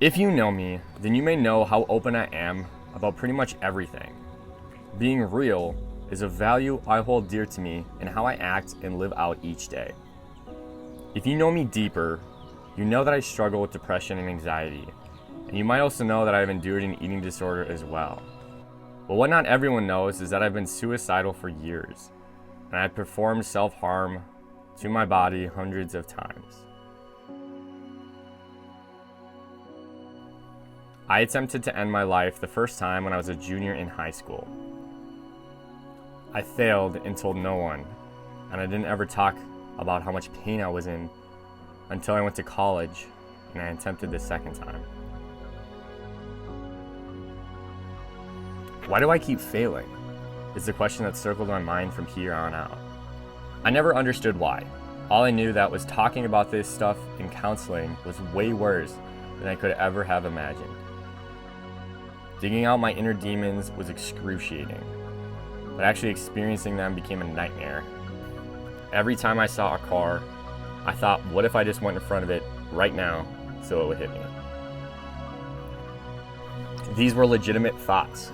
If you know me, then you may know how open I am about pretty much everything. Being real is a value I hold dear to me in how I act and live out each day. If you know me deeper, you know that I struggle with depression and anxiety, and you might also know that I have endured an eating disorder as well. But what not everyone knows is that I've been suicidal for years, and I've performed self-harm to my body hundreds of times. I attempted to end my life the first time when I was a junior in high school. I failed and told no one, and I didn't ever talk about how much pain I was in until I went to college and I attempted the second time. Why do I keep failing? Is the question that circled my mind from here on out. I never understood why. All I knew that was talking about this stuff in counseling was way worse than I could ever have imagined. Digging out my inner demons was excruciating, but actually experiencing them became a nightmare. Every time I saw a car, I thought, what if I just went in front of it right now so it would hit me? These were legitimate thoughts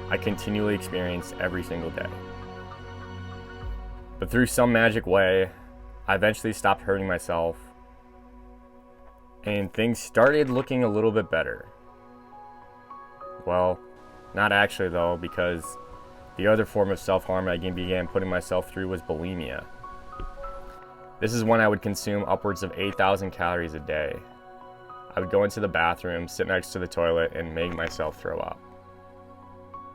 I continually experienced every single day. But through some magic way, I eventually stopped hurting myself, and things started looking a little bit better. Well, not actually though, because the other form of self-harm I began putting myself through was bulimia. This is when I would consume upwards of 8,000 calories a day. I would go into the bathroom, sit next to the toilet, and make myself throw up.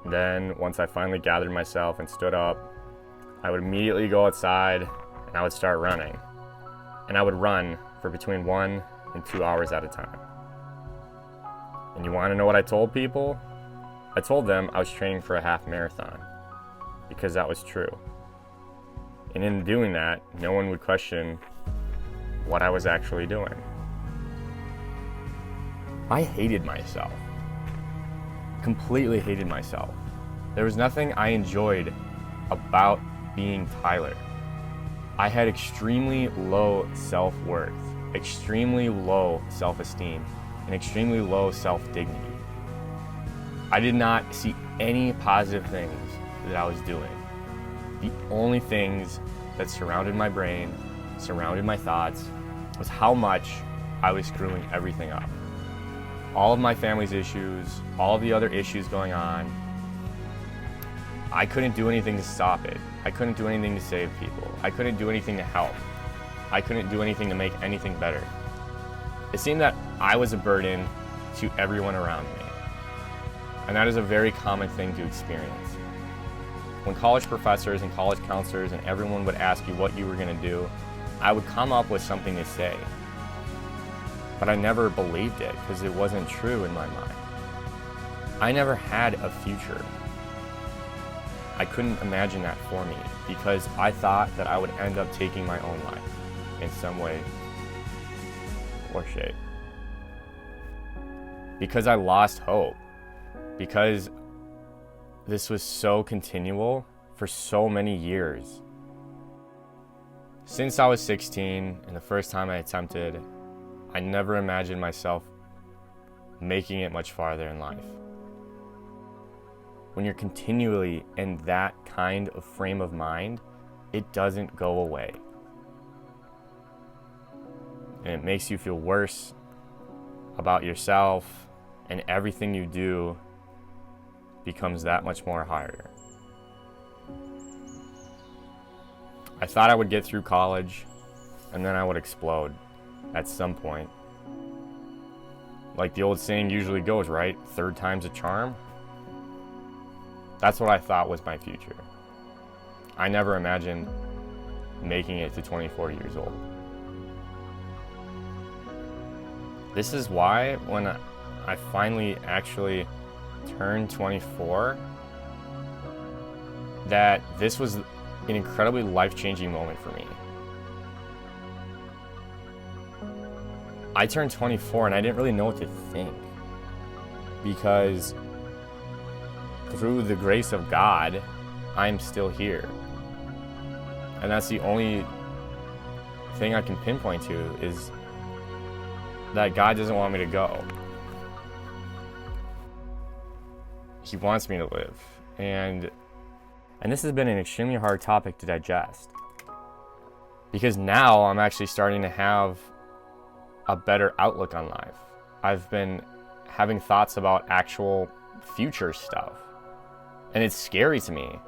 Then, once I finally gathered myself and stood up, I would immediately go outside and I would start running. And I would run for between 1 and 2 hours at a time. And you want to know what I told people? I told them I was training for a half marathon, because that was true. And in doing that, no one would question what I was actually doing. I hated myself. Completely hated myself. There was nothing I enjoyed about being Tyler. I had extremely low self-worth, extremely low self-esteem, and extremely low self-dignity. I did not see any positive things that I was doing. The only things that surrounded my brain, surrounded my thoughts, was how much I was screwing everything up. All of my family's issues, all of the other issues going on, I couldn't do anything to stop it. I couldn't do anything to save people. I couldn't do anything to help. I couldn't do anything to make anything better. It seemed that I was a burden to everyone around me. And that is a very common thing to experience. When college professors and college counselors and everyone would ask you what you were going to do, I would come up with something to say. But I never believed it because it wasn't true in my mind. I never had a future. I couldn't imagine that for me because I thought that I would end up taking my own life in some way or shape. Because I lost hope. Because this was so continual for so many years. Since I was 16 and the first time I attempted, I never imagined myself making it much farther in life. When you're continually in that kind of frame of mind, it doesn't go away. And it makes you feel worse about yourself, and everything you do becomes that much more harder. I thought I would get through college, and then I would explode at some point. Like the old saying usually goes, right? Third time's a charm. That's what I thought was my future. I never imagined making it to 24 years old. This is why when I finally actually turned 24, that this was an incredibly life-changing moment for me. I turned 24 and I didn't really know what to think, because through the grace of God, I'm still here. And that's the only thing I can pinpoint to, is that God doesn't want me to go. He wants me to live. And this has been an extremely hard topic to digest. Because now I'm actually starting to have a better outlook on life. I've been having thoughts about actual future stuff. And it's scary to me.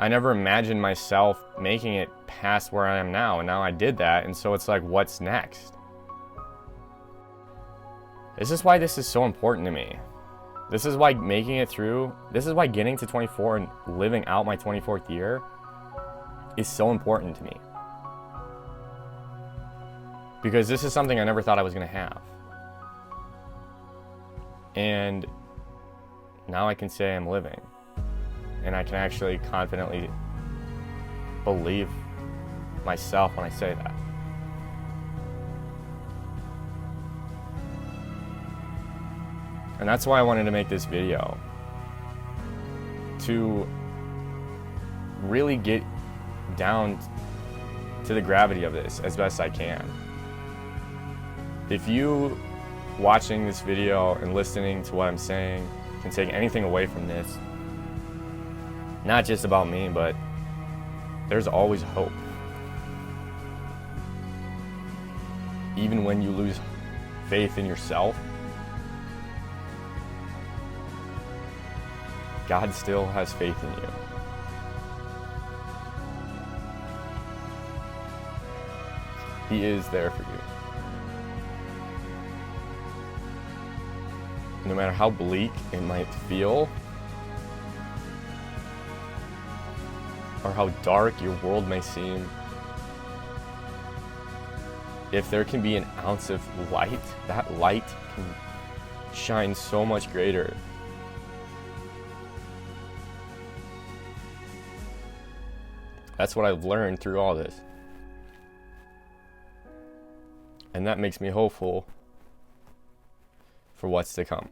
I never imagined myself making it past where I am now, and now I did that, and so it's like, what's next? This is why this is so important to me. This is why making it through, this is why getting to 24 and living out my 24th year is so important to me. Because this is something I never thought I was going to have. And now I can say I'm living. And I can actually confidently believe myself when I say that. And that's why I wanted to make this video. To really get down to the gravity of this as best I can. If you watching this video and listening to what I'm saying can take anything away from this, not just about me, but there's always hope. Even when you lose faith in yourself, God still has faith in you. He is there for you. No matter how bleak it might feel, or how dark your world may seem, if there can be an ounce of light, that light can shine so much greater. That's what I've learned through all this. And that makes me hopeful for what's to come.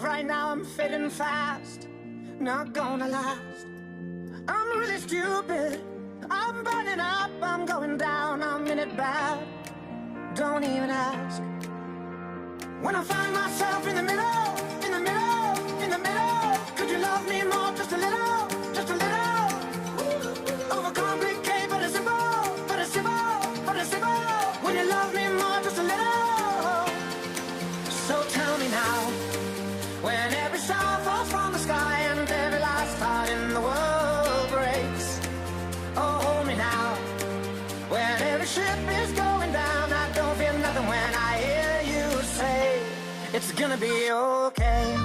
Right now I'm fading fast, not gonna last. I'm really stupid, I'm burning up, I'm going down, I'm in it bad. Don't even ask. When I find myself in the middle, in the middle, in the middle, could you love me more, just a little, just a little? Overcomplicate, but it's simple, but it's simple, but it's simple. When you love me more, just a little. So tell me now, when every star falls from the sky and every last heart in the world breaks. Oh, hold me now. When every ship is going down, I don't feel nothing when I hear you say, it's gonna be okay.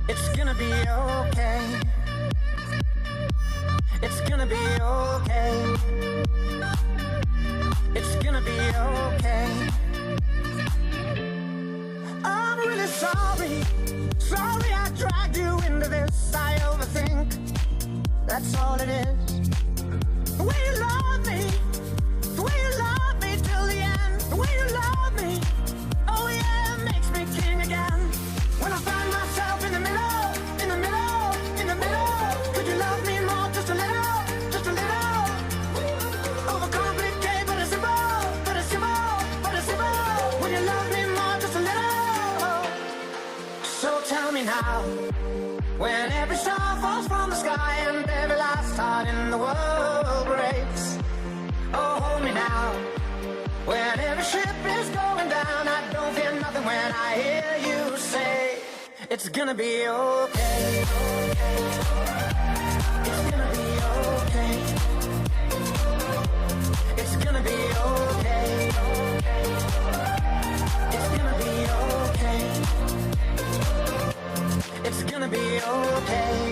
It's gonna be okay. It's gonna be okay. It's gonna be okay. I'm really sorry, sorry I dragged you into this. I overthink, that's all it is. The way you love me, the way you love me till the end. The way you love me, oh yeah, it makes me king again. When I find myself in the middle, in the middle, in the middle, could you love me more, just a little, just a little? Overcomplicate, but it's simple, but it's simple, but it's simple. When you love me more, just a little. So tell me now, when every star falls from the sky and every last heart in the world breaks. Oh, hold me now, when every ship is going down, I don't feel nothing when I hear you say, it's gonna be okay. It's gonna be okay. It's gonna be okay. It's gonna be okay. It's gonna be okay.